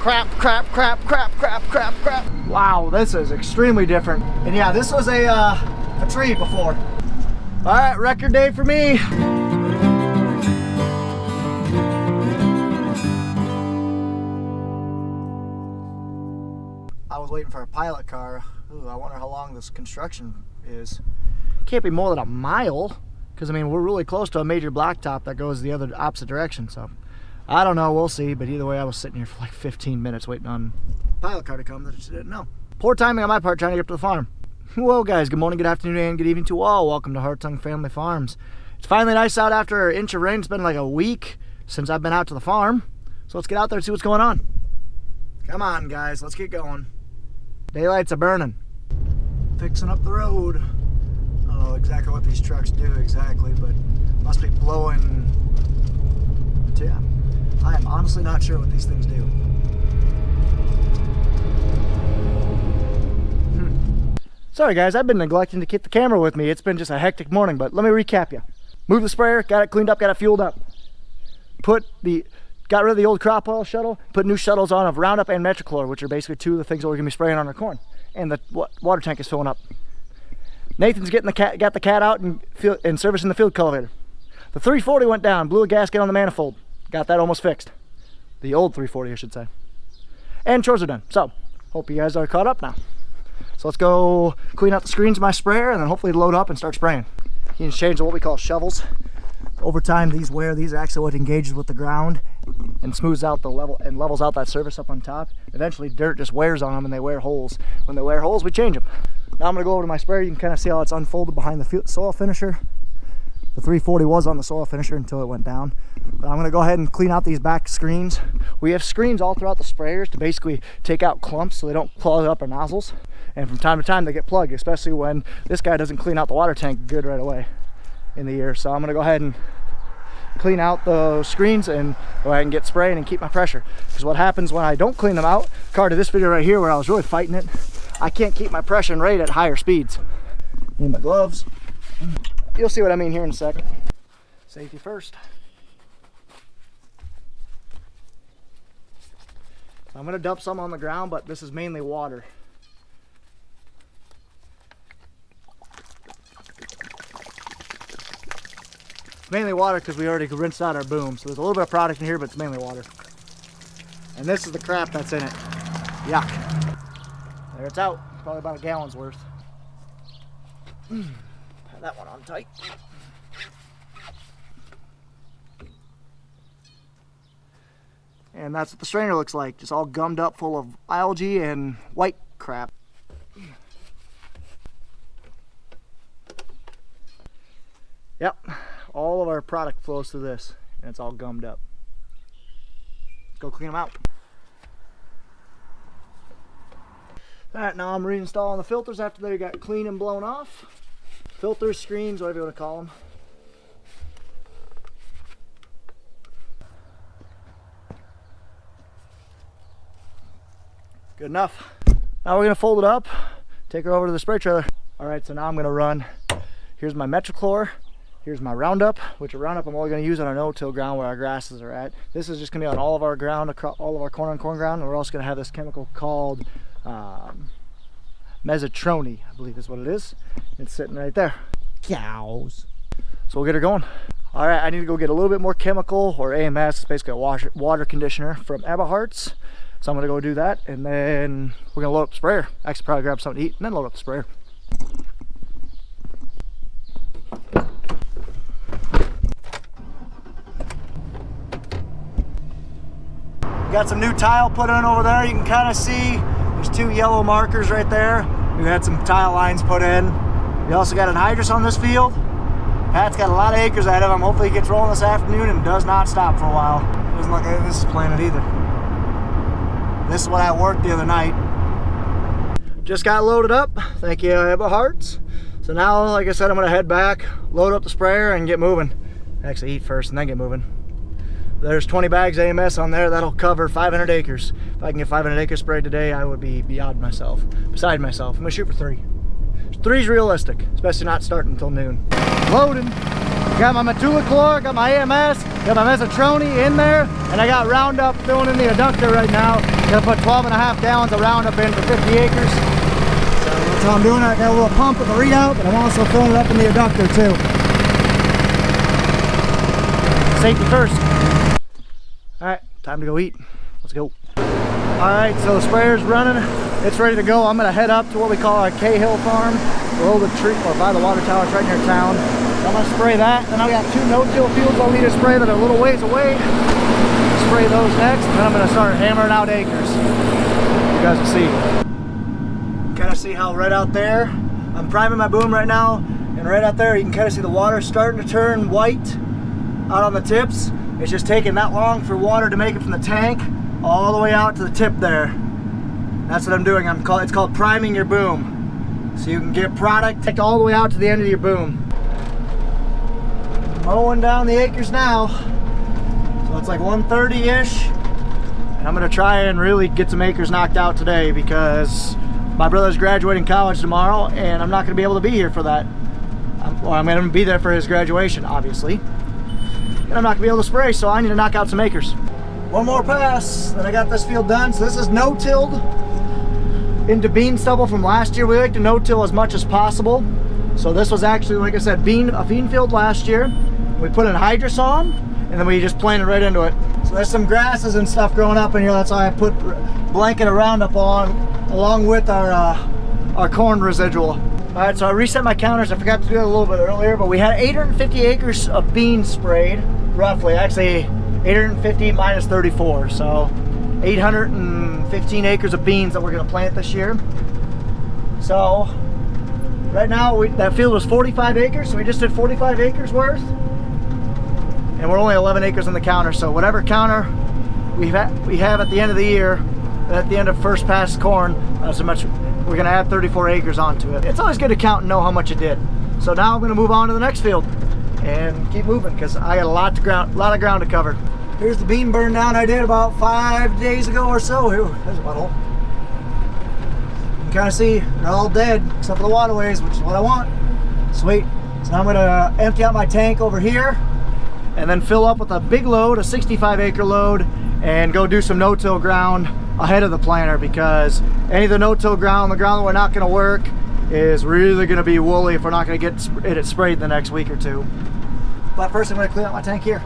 crap. Wow, this is extremely different. And yeah, this was a tree before. All right, record day for me. I was waiting for a pilot car. Ooh, I wonder how long this construction is. Can't be more than a mile, because I mean we're really close to a major blacktop that goes the other opposite direction. So I don't know, we'll see. But either way, I was sitting here for like 15 minutes waiting on a pilot car to come that I just didn't know. Poor timing on my part trying to get up to the farm. Well guys, good morning, good afternoon, and good evening to all. Welcome to Hartung Family Farms. It's finally nice out after an inch of rain. It's been like a week since I've been out to the farm. So let's get out there and see what's going on. Come on guys, let's get going. Daylights are burning. Fixing up the road. I don't know exactly what these trucks do exactly, but must be blowing. Yeah, I am honestly not sure what these things do. Sorry guys, I've been neglecting to keep the camera with me. It's been just a hectic morning, but let me recap you. Moved the sprayer, got it cleaned up, got it fueled up. Got rid of the old crop oil shuttle, put new shuttles on of Roundup and Metrochlor, which are basically two of the things that we're gonna be spraying on our corn. And the water tank is filling up. Nathan's got the cat out and servicing the field cultivator. The 340 went down, blew a gasket on the manifold. Got that almost fixed. The old 340, I should say. And chores are done. So, hope you guys are caught up now. So let's go clean out the screens of my sprayer and then hopefully load up and start spraying. You can change to what we call shovels. Over time, these are actually what engages with the ground and smooths out the level and levels out that surface up on top. Eventually, dirt just wears on them and they wear holes. When they wear holes, we change them. Now I'm going to go over to my sprayer. You can kind of see how it's unfolded behind the soil finisher. The 340 was on the soil finisher until it went down. But I'm going to go ahead and clean out these back screens. We have screens all throughout the sprayers to basically take out clumps so they don't clog up our nozzles. And from time to time they get plugged, especially when this guy doesn't clean out the water tank good right away in the year. So I'm going to go ahead and clean out those screens and go ahead and get spraying and keep my pressure. Because what happens when I don't clean them out, compared to this video right here where I was really fighting it, I can't keep my pressure and rate at higher speeds. Need my gloves. You'll see what I mean here in a second. Safety first. I'm going to dump some on the ground, but this is mainly water. It's mainly water because we already rinsed out our boom. So there's a little bit of product in here, but it's mainly water. And this is the crap that's in it. Yuck. There it's out. Probably about a gallon's worth. Have that one on tight. And that's what the strainer looks like. Just all gummed up full of algae and white crap. Yep. All of our product flows through this, and it's all gummed up. Let's go clean them out. Alright, now I'm reinstalling the filters after they got clean and blown off. Filters, screens, whatever you want to call them. Good enough. Now we're going to fold it up, take her over to the spray trailer. Alright, so now I'm going to run, here's my Metrochlor. Here's my Roundup, which a Roundup I'm only going to use on our no-till ground where our grasses are at. This is just going to be on all of our ground, all of our corn on corn ground, and we're also going to have this chemical called Mesotrone, I believe is what it is. It's sitting right there. Cows. So we'll get her going. All right, I need to go get a little bit more chemical, or AMS, it's basically a water conditioner from Eberhardt's. So I'm going to go do that, and then we're going to load up the sprayer. Actually, probably grab something to eat, and then load up the sprayer. Got some new tile put in over there. You can kind of see there's two yellow markers right there. We had some tile lines put in. We also got anhydrous on this field. Pat's got a lot of acres ahead of him. Hopefully he gets rolling this afternoon and does not stop for a while. Doesn't look like this is planted either. This is what I worked the other night. Just got loaded up. Thank you, Eberhardt's. So now, like I said, I'm gonna head back, load up the sprayer and get moving. Actually eat first and then get moving. There's 20 bags AMS on there. That'll cover 500 acres. If I can get 500 acres sprayed today, I would be beside myself. I'm gonna shoot for 3. 3's realistic, especially not starting until noon. Loading. Got my metolachlor, got my AMS, got my mesotrone in there, and I got Roundup filling in the adductor right now. Gonna put 12.5 gallons of Roundup in for 50 acres. So that's how I'm doing it. I got a little pump with a readout, but I'm also filling it up in the adductor too. Safety first. All right, time to go eat. Let's go. All right, so the sprayer's running. It's ready to go. I'm gonna head up to what we call our Cahill farm, below the tree or by the water tower. It's right near town. So I'm gonna spray that. Then I got 2 no-till fields I'll need to spray that are a little ways away. Spray those next, and then I'm gonna start hammering out acres. You guys will see. Kind of see how right out there, I'm priming my boom right now, and right out there you can kind of see the water starting to turn white out on the tips. It's just taking that long for water to make it from the tank all the way out to the tip there. That's what I'm doing. It's called priming your boom. So you can get product all the way out to the end of your boom. Mowing down the acres now. So it's like 1:30-ish. And I'm gonna try and really get some acres knocked out today because my brother's graduating college tomorrow and I'm not gonna be able to be here for that. I'm gonna be there for his graduation, obviously. And I'm not gonna be able to spray, so I need to knock out some acres. One more pass, then I got this field done. So this is no-tilled into bean stubble from last year. We like to no-till as much as possible. So this was actually, like I said, a bean field last year. We put in hydrous on, and then we just planted right into it. So there's some grasses and stuff growing up in here. That's why I put a blanket of Roundup on, along with our corn residual. All right, so I reset my counters. I forgot to do that a little bit earlier, but we had 850 acres of beans sprayed, roughly. Actually, 850 minus 34, so 815 acres of beans that we're gonna plant this year. So right now that field was 45 acres, so we just did 45 acres worth, and we're only 11 acres on the counter. So whatever counter we have at the end of the year, at the end of first pass corn, so much we're gonna add 34 acres onto it. It's always good to count and know how much you did. So now I'm gonna move on to the next field and keep moving because I got a lot of ground to cover. Here's the bean burn down I did about 5 days ago or so. Here, there's a butthole. You can kind of see they're all dead except for the waterways, which is what I want. Sweet. So now I'm gonna empty out my tank over here and then fill up with a big load, a 65 acre load, and go do some no-till ground ahead of the planter because any of the no-till ground, the ground that we're not gonna work, is really gonna be woolly if we're not gonna get it sprayed the next week or two. But first I'm gonna clean out my tank here.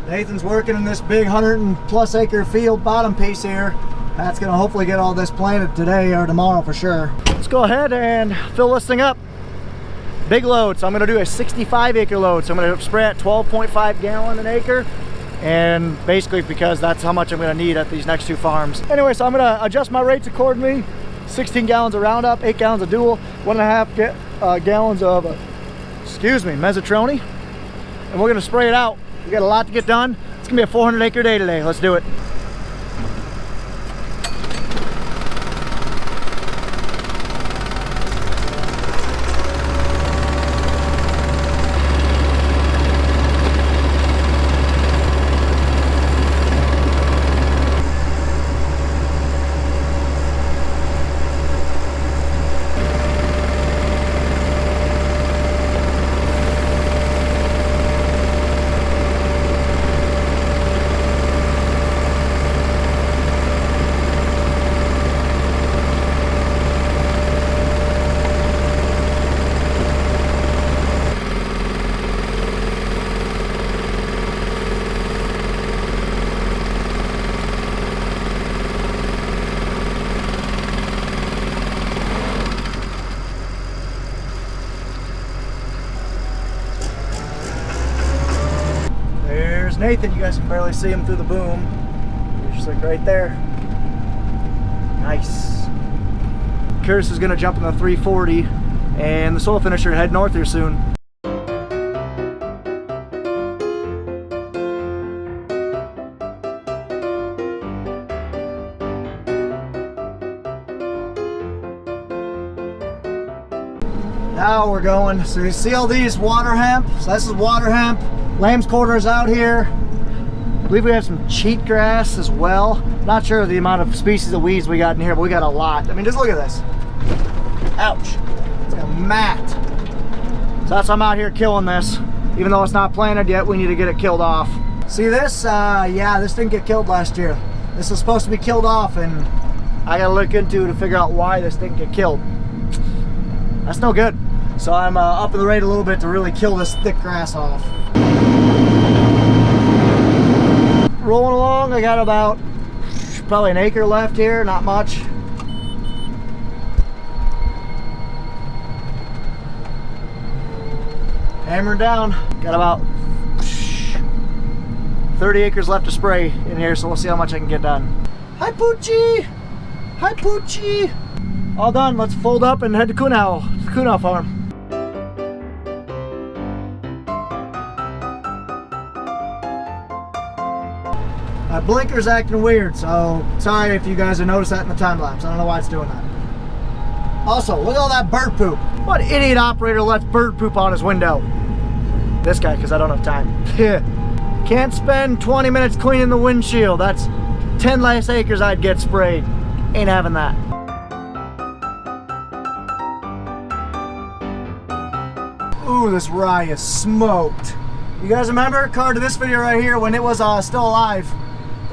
Nathan's working in this big 100+ acre field bottom piece here. That's gonna hopefully get all this planted today or tomorrow for sure. Let's go ahead and fill this thing up. Big load, so I'm gonna do a 65 acre load. So I'm gonna spray at 12.5 gallon an acre. And basically because that's how much I'm gonna need at these next 2 farms. Anyway, so I'm gonna adjust my rates accordingly. 16 gallons of Roundup, 8 gallons of Dual, 1.5 gallons of, mesotrone. And we're gonna spray it out. We got a lot to get done. It's gonna be a 400 acre day today. Let's do it. Nathan, you guys can barely see him through the boom. He's just like right there. Nice. Curtis is gonna jump in the 340 and the soil finisher head north here soon. Now we're going, so you see all these water hemp? So this is water hemp. Lamb's quarters out here. I believe we have some cheatgrass as well. Not sure the amount of species of weeds we got in here, but we got a lot. I mean, just look at this. Ouch. It's like a mat. So that's why I'm out here killing this. Even though it's not planted yet, we need to get it killed off. See this? Yeah, this didn't get killed last year. This is supposed to be killed off, and I gotta look into to figure out why this didn't get killed. That's no good. So I'm upping the rate a little bit to really kill this thick grass off. Rolling along, I got about probably an acre left here, not much. Hammering down, got about 30 acres left to spray in here, so we'll see how much I can get done. Hi Poochie! Hi Poochie! All done, let's fold up and head to the Kunow farm. My blinker's acting weird, so sorry if you guys have noticed that in the time lapse. I don't know why it's doing that. Also, look at all that bird poop. What idiot operator left bird poop on his window? This guy, because I don't have time. Can't spend 20 minutes cleaning the windshield. That's 10 less acres I'd get sprayed. Ain't having that. Ooh, this rye is smoked. You guys remember, card to this video right here, when it was still alive.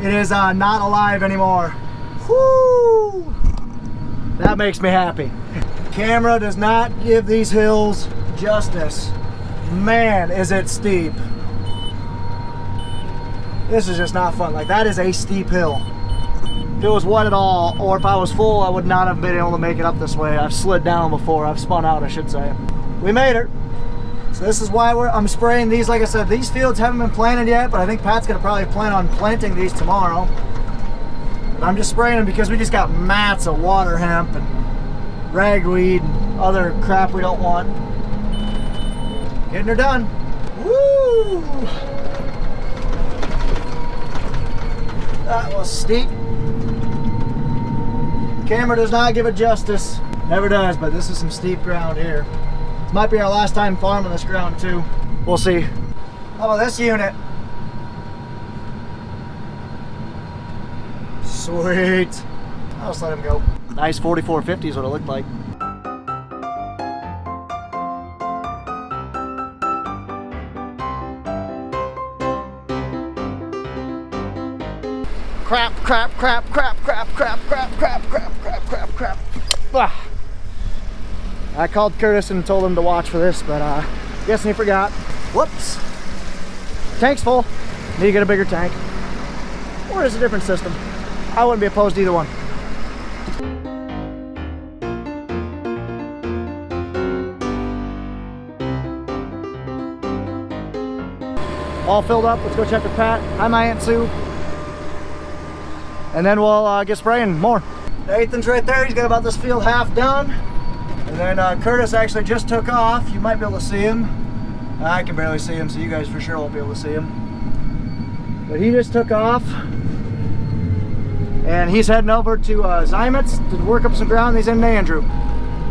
It is not alive anymore. Whoo! That makes me happy. Camera does not give these hills justice. Man, is it steep. This is just not fun. Like, that is a steep hill. If it was wet at all, or if I was full, I would not have been able to make it up this way. I've slid down before. I've spun out, I should say. We made it. So this is why I'm spraying these. Like I said, these fields haven't been planted yet, but I think Pat's gonna probably plan on planting these tomorrow. But I'm just spraying them because we just got mats of water hemp and ragweed and other crap we don't want. Getting her done. Woo! That was steep. Camera does not give it justice. Never does, but this is some steep ground here. This might be our last time farming this ground too. We'll see. How about this unit? Sweet. I'll just let him go. Nice 4450 is what it looked like. Crap, crap, crap, crap, crap, crap, crap, crap, crap, crap, crap, crap. Ah. I called Curtis and told him to watch for this, but guessing he forgot. Whoops. Tank's full. Need to get a bigger tank. Or is it a different system? I wouldn't be opposed to either one. All filled up. Let's go check with Pat. Hi, my Aunt Sue. And then we'll get spraying more. Nathan's right there. He's got about this field half done. And then Curtis actually just took off. You might be able to see him. I can barely see him, so you guys for sure won't be able to see him. But he just took off. And he's heading over to Zymitz to work up some ground. He's in Andrew.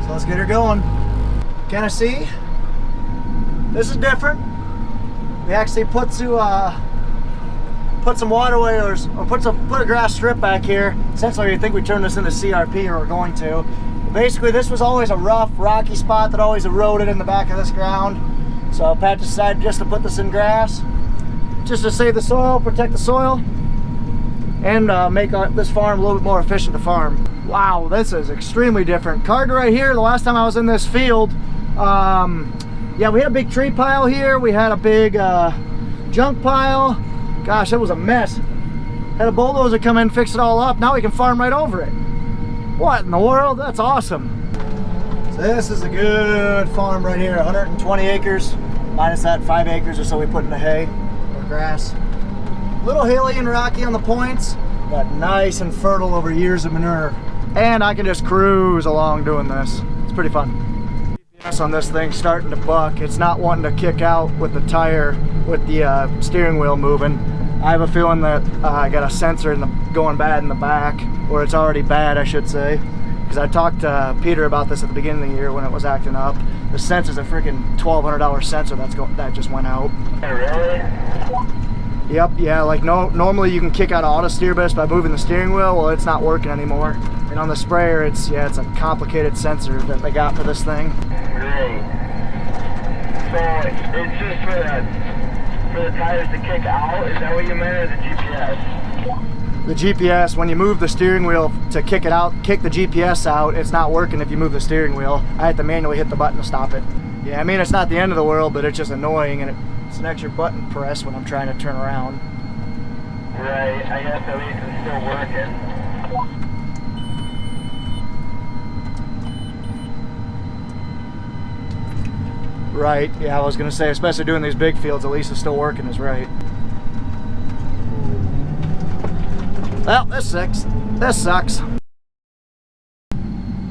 So let's get her going. Can I see? This is different. We actually put some waterway or put a grass strip back here. Essentially, I think we turned this into CRP, or we're going to. But basically, this was always a rough, rocky spot that always eroded in the back of this ground. So Pat decided just to put this in grass, just to save the soil, protect the soil, and make this farm a little bit more efficient to farm. Wow, this is extremely different. Card right here, the last time I was in this field, yeah, we had a big tree pile here. We had a big junk pile. Gosh, it was a mess. Had a bulldozer come in, fix it all up. Now we can farm right over it. What in the world? That's awesome. So this is a good farm right here. 120 acres, minus that 5 acres or so we put in the hay or grass. A little hilly and rocky on the points, but nice and fertile over years of manure. And I can just cruise along doing this. It's pretty fun. On this thing starting to buck. It's not wanting to kick out with the tire, with the steering wheel moving. I have a feeling that I got a sensor going bad in the back, or it's already bad, I should say, because I talked to Peter about this at the beginning of the year when it was acting up. The sensor's a freaking $1,200 sensor that just went out. Yep, yeah, like normally you can kick out auto steer best by moving the steering wheel. Well, it's not working anymore. And on the sprayer, it's a complicated sensor that they got for this thing. it's just for the tires to kick out? Is that what you meant, or the GPS? The GPS, when you move the steering wheel to kick it out, kick the GPS out, it's not working if you move the steering wheel. I had to manually hit the button to stop it. Yeah, I mean, it's not the end of the world, but it's just annoying, and it's an extra button press when I'm trying to turn around. Right, I guess at least it's still working. Right, yeah, I was gonna say, especially doing these big fields, at least it's still working is right. Well, this sucks. This sucks.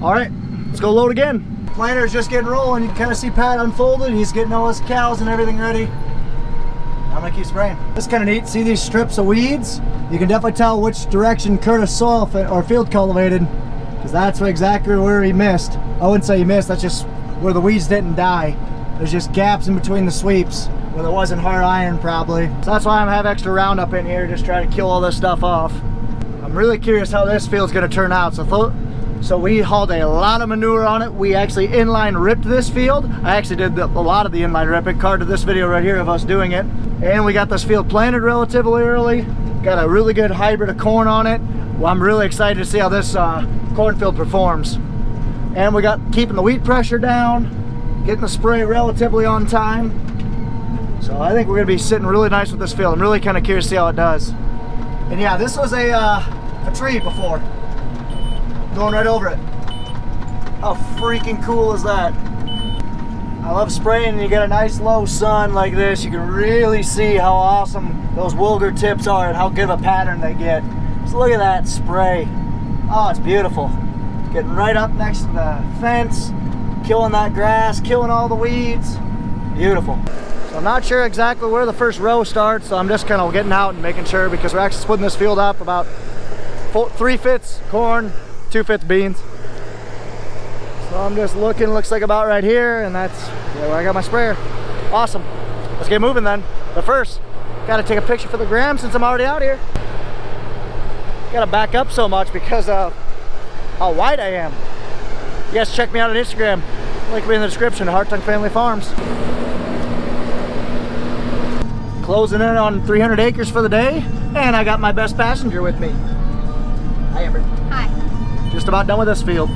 All right, let's go load again. Planter's just getting rolling. You can kind of see Pat unfolded. He's getting all his cows and everything ready. I'm gonna keep spraying. This is kind of neat. See these strips of weeds? You can definitely tell which direction Curtis soil or field cultivated, because that's exactly where he missed. I wouldn't say he missed, that's just where the weeds didn't die. There's just gaps in between the sweeps where there wasn't hard iron probably. So that's why I'm having extra Roundup in here, just trying to kill all this stuff off. I'm really curious how this field's gonna turn out. So we hauled a lot of manure on it. We actually inline ripped this field. I actually did a lot of the inline ripping. Card to this video right here of us doing it. And we got this field planted relatively early. Got a really good hybrid of corn on it. Well, I'm really excited to see how this cornfield performs. And we got keeping the wheat pressure down, getting the spray relatively on time. So I think we're gonna be sitting really nice with this field. I'm really kind of curious to see how it does. And yeah, this was a tree before. Going right over it. How freaking cool is that? I love spraying and you get a nice low sun like this. You can really see how awesome those Wilger tips are and how good of a pattern they get. So look at that spray. Oh, it's beautiful. Getting right up next to the fence, killing that grass, killing all the weeds. Beautiful. So I'm not sure exactly where the first row starts, so I'm just kind of getting out and making sure, because we're actually splitting this field up about 3/5 corn, 2/5 beans. So I'm just looking, looks like about right here, and that's where I got my sprayer. Awesome. Let's get moving then. But first, gotta take a picture for the gram since I'm already out here. Gotta back up so much because of how wide I am. You guys check me out on Instagram. Link me in the description, Hartung Family Farms. Closing in on 300 acres for the day, and I got my best passenger with me. Hi, Amber. Hi. Just about done with this field.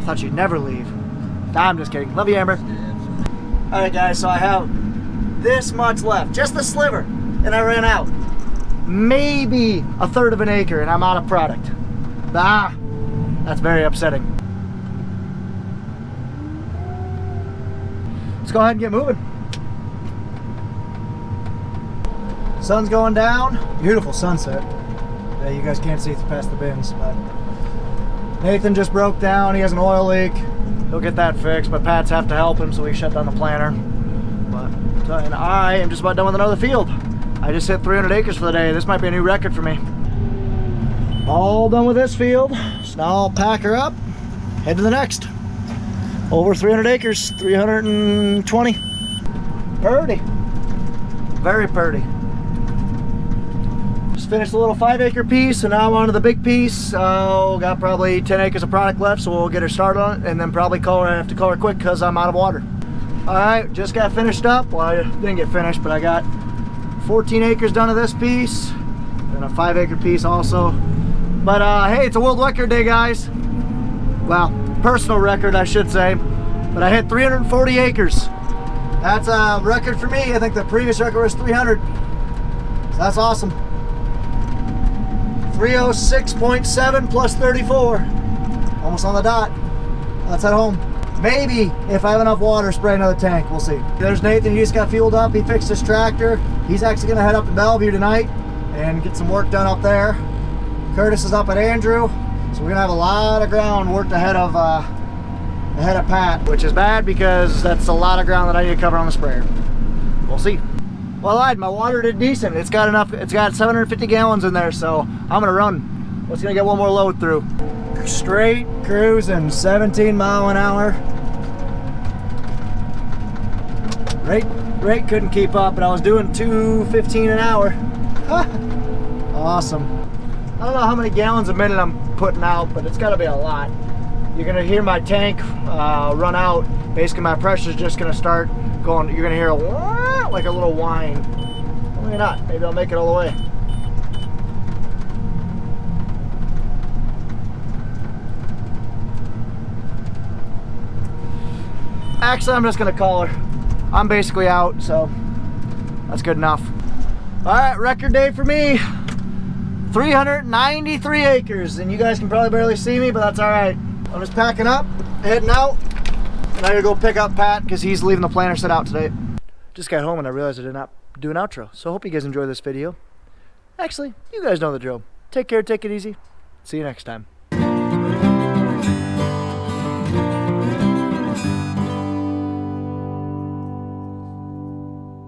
Thought you'd never leave. Nah, I'm just kidding. Love you, Amber. Alright guys, so I have this much left. Just the sliver. And I ran out. Maybe 1/3 of an acre and I'm out of product. Ah, that's very upsetting. Let's go ahead and get moving. Sun's going down. Beautiful sunset. Yeah, you guys can't see it past the bins, but Nathan just broke down. He has an oil leak. He'll get that fixed, but Pat's have to help him, so he shut down the planter. And I am just about done with another field. I just hit 300 acres for the day. This might be a new record for me. All done with this field. So now I'll pack her up, head to the next. Over 300 acres, 320. Purdy. Very purdy. Just finished a little 5-acre piece, and now I'm on to the big piece. Got probably 10 acres of product left, so we'll get her started on it, and then probably I have to call her quick because I'm out of water. All right, just got finished up. Well, I didn't get finished, but I got 14 acres done of this piece, and a 5-acre piece also. But hey, it's a world record day, guys. Well, personal record, I should say. But I hit 340 acres. That's a record for me. I think the previous record was 300. So that's awesome. 306.7 plus 34. Almost on the dot. Let's head home. Maybe, if I have enough water, spray another tank. We'll see. There's Nathan. He just got fueled up. He fixed his tractor. He's actually going to head up to Bellevue tonight and get some work done up there. Curtis is up at Andrew. So we're going to have a lot of ground worked ahead of Pat, which is bad because that's a lot of ground that I need to cover on the sprayer. We'll see. Well, I lied. My water did decent. It's got enough. It's got 750 gallons in there, so I'm going to run. Let's going to get one more load through. Straight cruising, 17 mile an hour. Rate couldn't keep up, but I was doing 215 an hour. Awesome. I don't know how many gallons a minute I'm putting out, but it's got to be a lot. you're gonna hear my tank run out. Basically my pressure's just gonna start going. You're gonna hear a like a little whine. Well, maybe not, maybe I'll make it all the way. Actually, I'm just gonna call her. I'm basically out, so that's good enough. All right, record day for me. 393 acres, and you guys can probably barely see me, but that's all right. I'm just packing up, heading out, and I gotta go pick up Pat because he's leaving the planter set out today. Just got home and I realized I did not do an outro, so I hope you guys enjoy this video. Actually, you guys know the drill. Take care, take it easy. See you next time.